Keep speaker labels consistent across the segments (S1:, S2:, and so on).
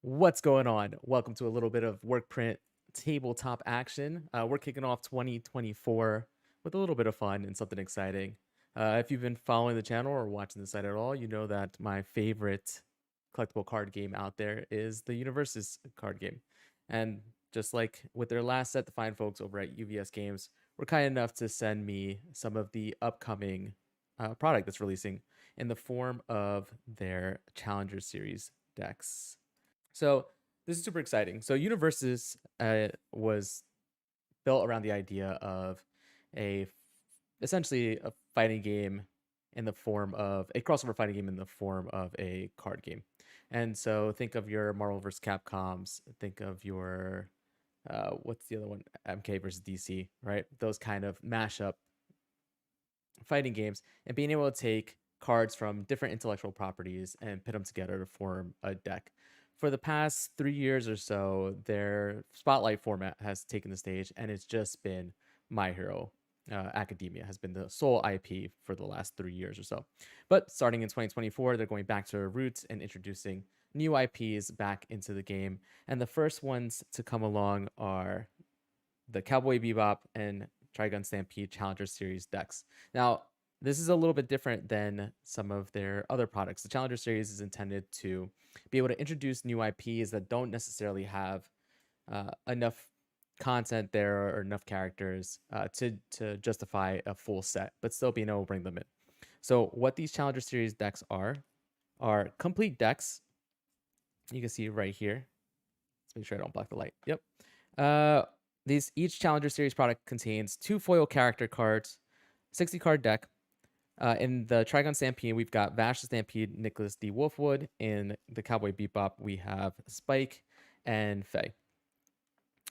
S1: What's going on? Welcome to a little bit of Workprint tabletop action. We're kicking off 2024 with a little bit of fun and something exciting. If you've been following the channel or watching the site at all, you know that my favorite collectible card game out there is the Universus card game. And just like with their last set, the fine folks over at UVS Games were kind enough to send me some of the upcoming product that's releasing in the form of their Challenger Series decks. So this is super exciting. So Universus was built around the idea of essentially a fighting game in the form of a crossover fighting game in the form of a card game. And so think of your Marvel vs. Capcoms, think of your what's the other one? MK versus DC, right? Those kind of mashup fighting games and being able to take cards from different intellectual properties and put them together to form a deck. For the past 3 years or so, their spotlight format has taken the stage, and it's just been My Hero Academia has been the sole IP for the last 3 years or so. But starting in 2024, they're going back to their roots and introducing new IPs back into the game. And the first ones to come along are the Cowboy Bebop and Trigun Stampede Challenger Series decks. Now, this is a little bit different than some of their other products. The Challenger Series is intended to be able to introduce new IPs that don't necessarily have enough content there or enough characters to justify a full set, but still being able to bring them in. So what these Challenger Series decks are complete decks. You can see right here. Let's make sure I don't block the light. Yep. Each Challenger Series product contains 2 foil character cards, 60 card deck. In the Trigun Stampede, we've got Vash the Stampede, Nicholas D. Wolfwood. In the Cowboy Bebop, we have Spike and Faye.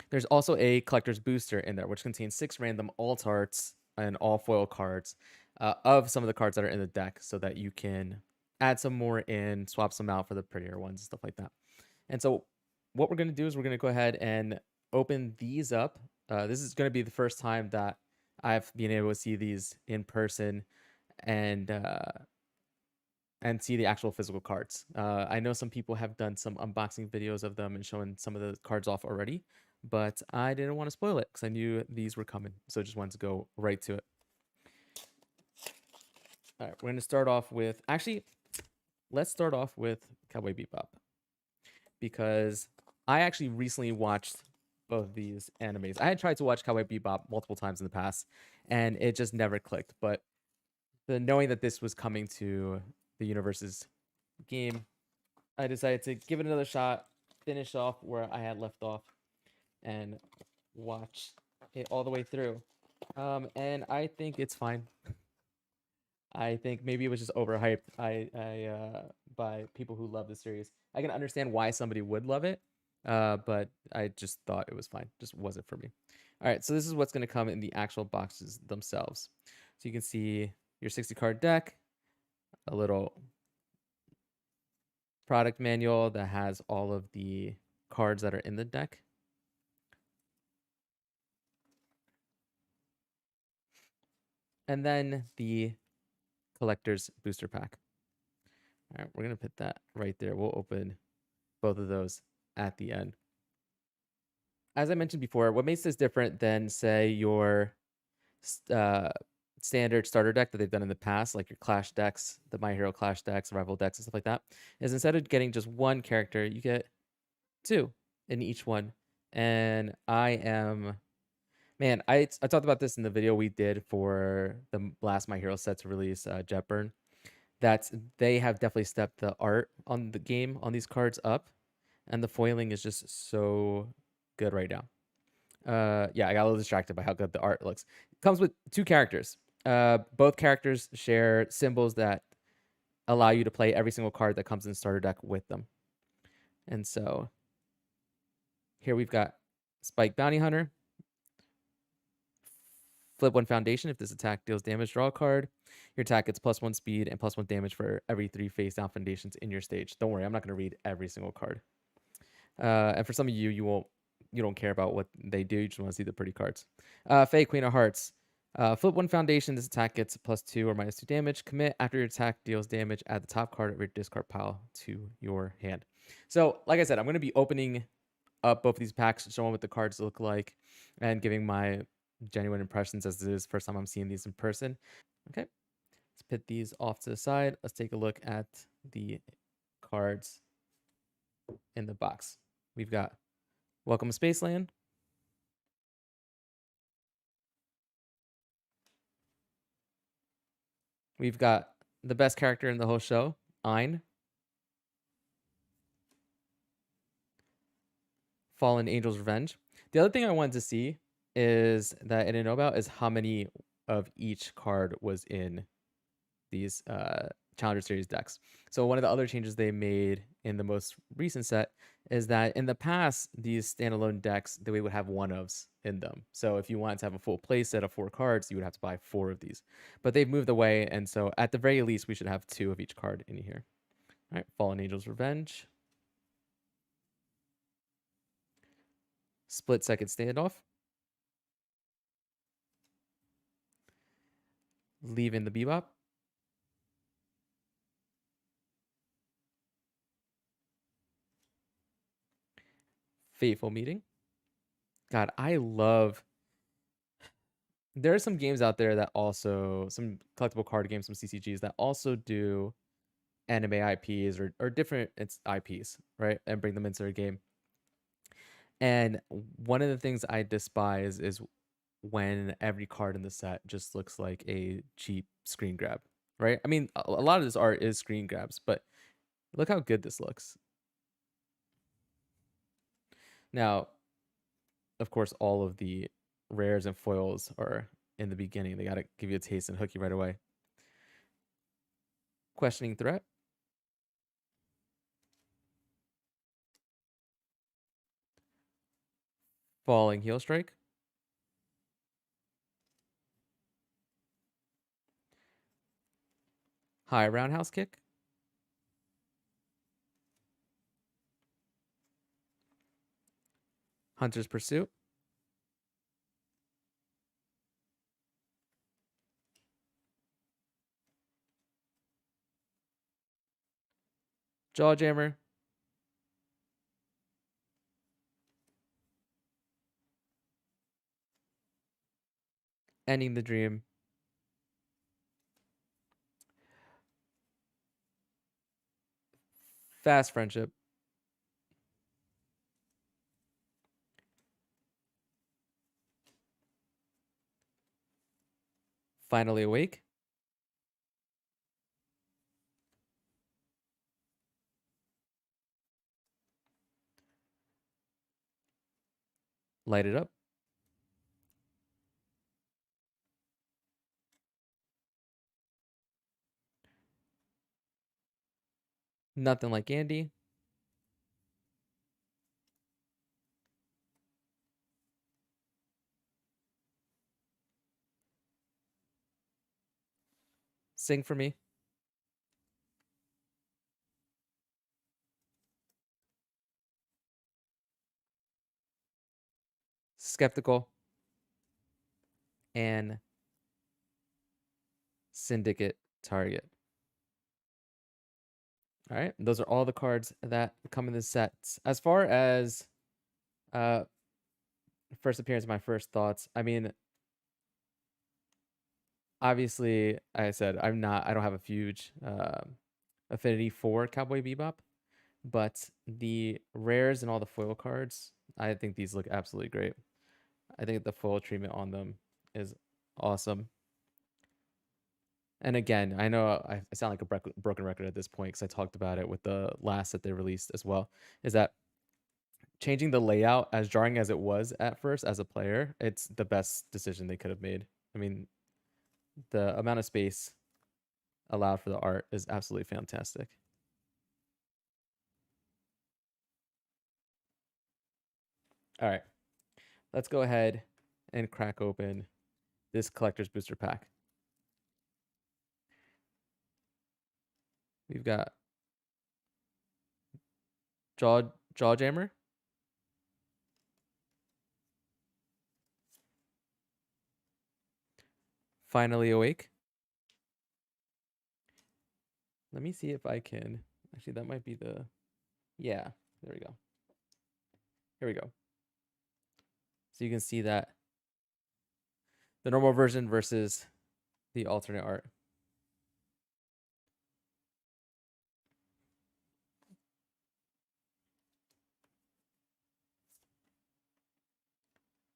S1: There's also a collector's booster in there, which contains 6 random alt arts and all foil cards of some of the cards that are in the deck so that you can add some more in, swap some out for the prettier ones, stuff like that. And so what we're going to do is we're going to go ahead and open these up. This is going to be the first time that I've been able to see these in person and see the actual physical cards. I know some people have done some unboxing videos of them and showing some of the cards off already, but I didn't want to spoil it because I knew these were coming. So I just wanted to go right to it. All right, we're going to start off with, actually, let's start off with Cowboy Bebop because I actually recently watched both of these animes. I had tried to watch Cowboy Bebop multiple times in the past, and it just never clicked. But knowing that this was coming to the Universus game, I decided to give it another shot, finish off where I had left off, and watch it all the way through. And I think it's fine. I think maybe it was just overhyped by people who love the series. I can understand why somebody would love it, but I just thought it was fine. Just wasn't for me. All right, so this is what's going to come in the actual boxes themselves. So you can see your 60 card deck, a little product manual that has all of the cards that are in the deck. And then the collector's booster pack. All right, we're going to put that right there. We'll open both of those at the end. As I mentioned before, what makes this different than, say, your standard starter deck that they've done in the past, like your Clash decks, the My Hero Clash decks, Rival decks, and stuff like that, is instead of getting just one character, you get 2 in each one. And man, I talked about this in the video we did for the last My Hero set to release, Jetburn, that they have definitely stepped the art on the game on these cards up, and the foiling is just so good right now. Yeah, I got a little distracted by how good the art looks. It comes with 2 characters. Both characters share symbols that allow you to play every single card that comes in the starter deck with them. And so here we've got Spike Bounty Hunter. Flip 1 Foundation. If this attack deals damage, draw a card. Your attack gets +1 speed and +1 damage for every 3 face down foundations in your stage. Don't worry, I'm not going to read every single card. And for some of you, you don't care about what they do. You just want to see the pretty cards. Faye, Queen of Hearts. Flip 1 Foundation. This attack gets +2 or -2 damage. Commit. After your attack deals damage, add the top card of your discard pile to your hand. So, like I said, I'm going to be opening up both of these packs, showing what the cards look like, and giving my genuine impressions as this is the first time I'm seeing these in person. Okay, let's put these off to the side. Let's take a look at the cards in the box. We've got Welcome to Spaceland. We've got the best character in the whole show, Ein. Fallen Angel's Revenge. The other thing I wanted to see is that I didn't know about is how many of each card was in these Challenger Series decks. So one of the other changes they made in the most recent set is that in the past, these standalone decks, we would have one ofs in them. So if you wanted to have a full play set of 4 cards, you would have to buy 4 of these. But they've moved away, and so at the very least, we should have 2 of each card in here. All right, Fallen Angel's Revenge. Split Second Standoff. Leaving the Bebop. Fateful Meeting. God, I love. There are some games out there that also, some collectible card games, some CCGs that also do anime IPs or different IPs, right? And bring them into their game. And one of the things I despise is when every card in the set just looks like a cheap screen grab, right? I mean, a lot of this art is screen grabs, but look how good this looks. Now, of course, all of the rares and foils are in the beginning. They got to give you a taste and hook you right away. Questioning Threat. Falling Heel Strike. High Roundhouse Kick. Hunter's Pursuit. Jawjammer. Ending the Dream. Fast Friendship. Finally Awake. Light It Up. Nothing Like Andy. Sing for Me. Skeptical. And Syndicate Target. All right, those are all the cards that come in this set. As far as first appearance, my first thoughts. I mean, obviously, I said I don't have a huge affinity for Cowboy Bebop, but the rares and all the foil cards, I think these look absolutely great. I think the foil treatment on them is awesome. And again, I know I sound like a broken record at this point because I talked about it with the last that they released as well. Is that changing the layout, as jarring as it was at first as a player, it's the best decision they could have made. I mean, the amount of space allowed for the art is absolutely fantastic. All right, let's go ahead and crack open this collector's booster pack. We've got Jawjammer. Finally Awake. Let me see if I can. Actually, that might be the Yeah, there we go. Here we go. So you can see that the normal version versus the alternate art.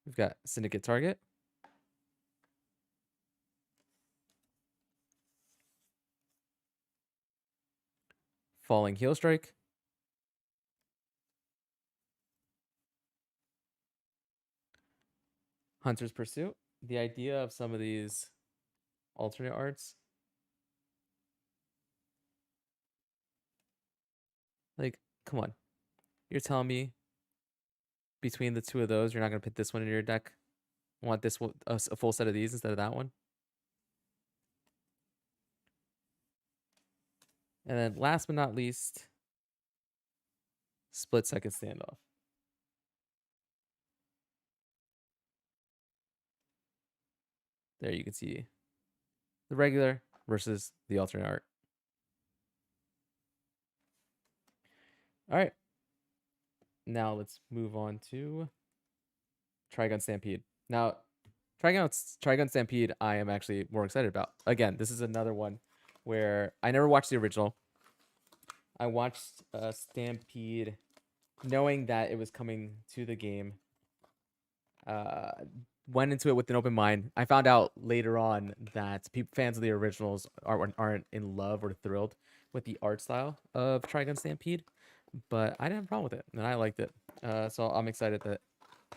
S1: We've got Syndicate Target, Falling Heel Strike, Hunter's Pursuit. The idea of some of these alternate arts, like, come on, you're telling me between the two of those, you're not gonna put this one in your deck? Want this one, a full set of these instead of that one? And then last but not least, Split Second Standoff. There you can see the regular versus the alternate art. All right. Now let's move on to Trigun Stampede. Now, Trigun Stampede, I am actually more excited about. Again, this is another one where I never watched the original. I watched Stampede knowing that it was coming to the game. Went into it with an open mind. I found out later on that fans of the originals aren't in love or thrilled with the art style of Trigun Stampede, but I didn't have a problem with it, and I liked it. So I'm excited that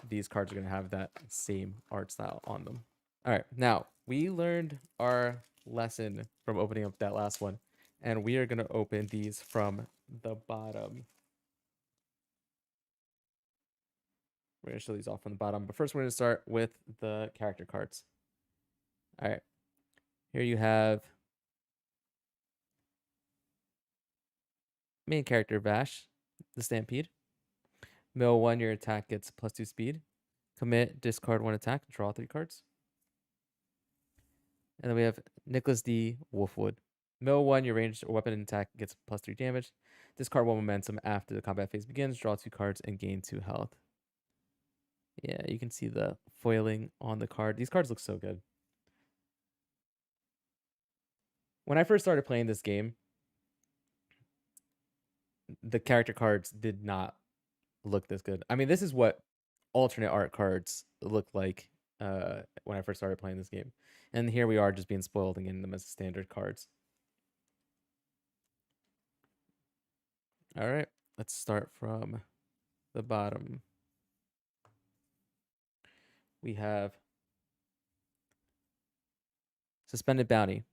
S1: these cards are going to have that same art style on them. All right, now we learned our lesson from opening up that last one, and we are going to open these from the bottom. We're going to show these off from the bottom, but first we're going to start with the character cards. All right, here you have main character Vash, the Stampede. Mill 1, your attack gets +2 speed. Commit, discard 1 attack, draw 3 cards. And then we have Nicholas D. Wolfwood. Mill 1, your ranged or weapon attack gets +3 damage. Discard 1 momentum after the combat phase begins. Draw 2 cards and gain 2 health. Yeah, you can see the foiling on the card. These cards look so good. When I first started playing this game, the character cards did not look this good. I mean, this is what alternate art cards look like when I first started playing this game. And here we are just being spoiled and getting them as standard cards. All right, let's start from the bottom. We have Suspended Bounty.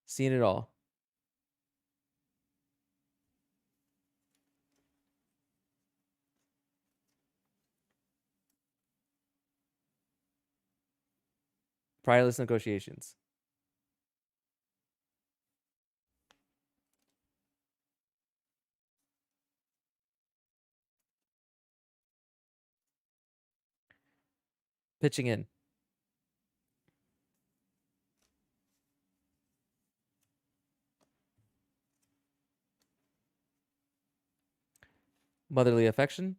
S1: Seen It All. Priorless Negotiations. Pitching In. Motherly Affection.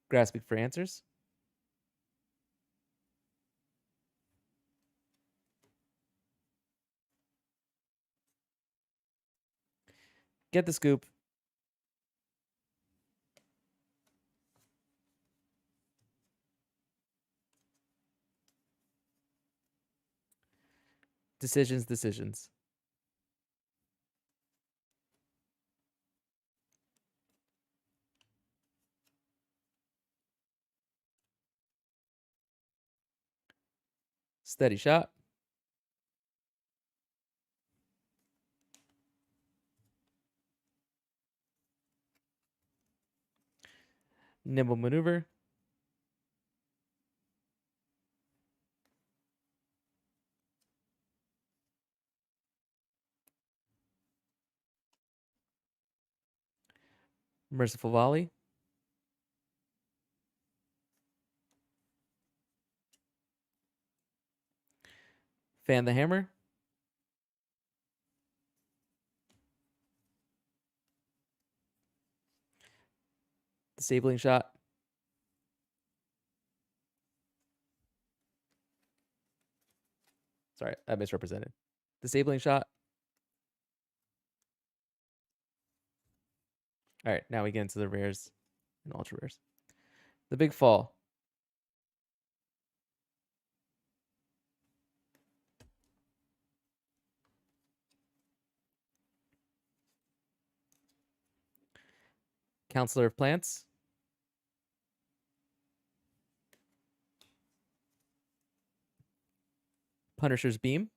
S1: Grasping for Answers. Get the Scoop. Decisions. Steady Shot. Nimble Maneuver. Merciful Volley, Fan the Hammer, Disabling Shot, sorry, I misrepresented. Disabling Shot. All right, now we get into the rares and ultra rares. The Big Fall, Counselor of Plants, Punisher's Beam,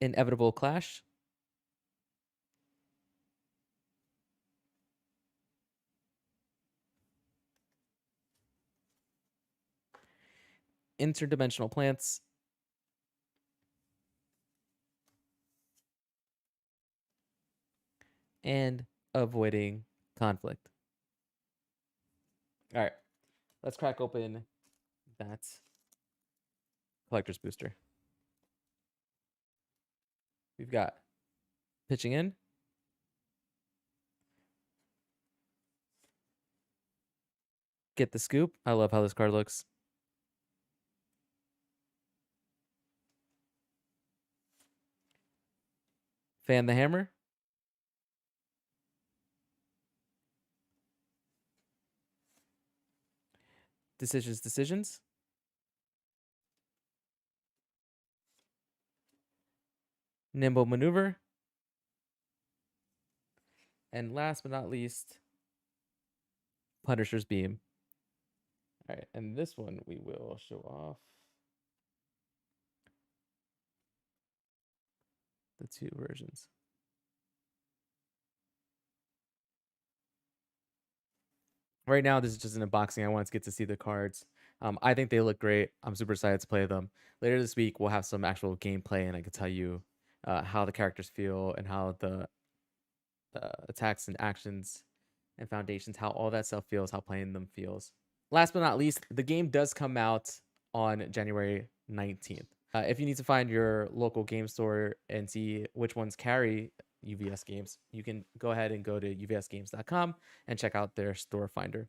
S1: Inevitable Clash, Interdimensional Plants, and Avoiding Conflict. All right, let's crack open that collector's booster. We've got Pitching In, Get the Scoop. I love how this card looks. Fan the Hammer, Decisions, Nimble Maneuver, and last but not least, Punisher's Beam. All right, and this one we will show off the two versions. Right now, this is just an unboxing. I wanted to get to see the cards. I think they look great. I'm super excited to play them. Later this week, we'll have some actual gameplay, and I can tell you how the characters feel and how the attacks and actions and foundations, how all that stuff feels, how playing them feels. Last but not least, the game does come out on January 19th. If you need to find your local game store and see which ones carry UVS Games, you can go ahead and go to uvsgames.com and check out their store finder.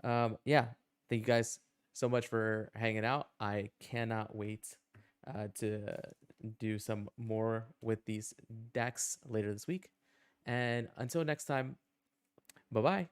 S1: Yeah, thank you guys so much for hanging out. I cannot wait to do some more with these decks later this week. And until next time, bye-bye.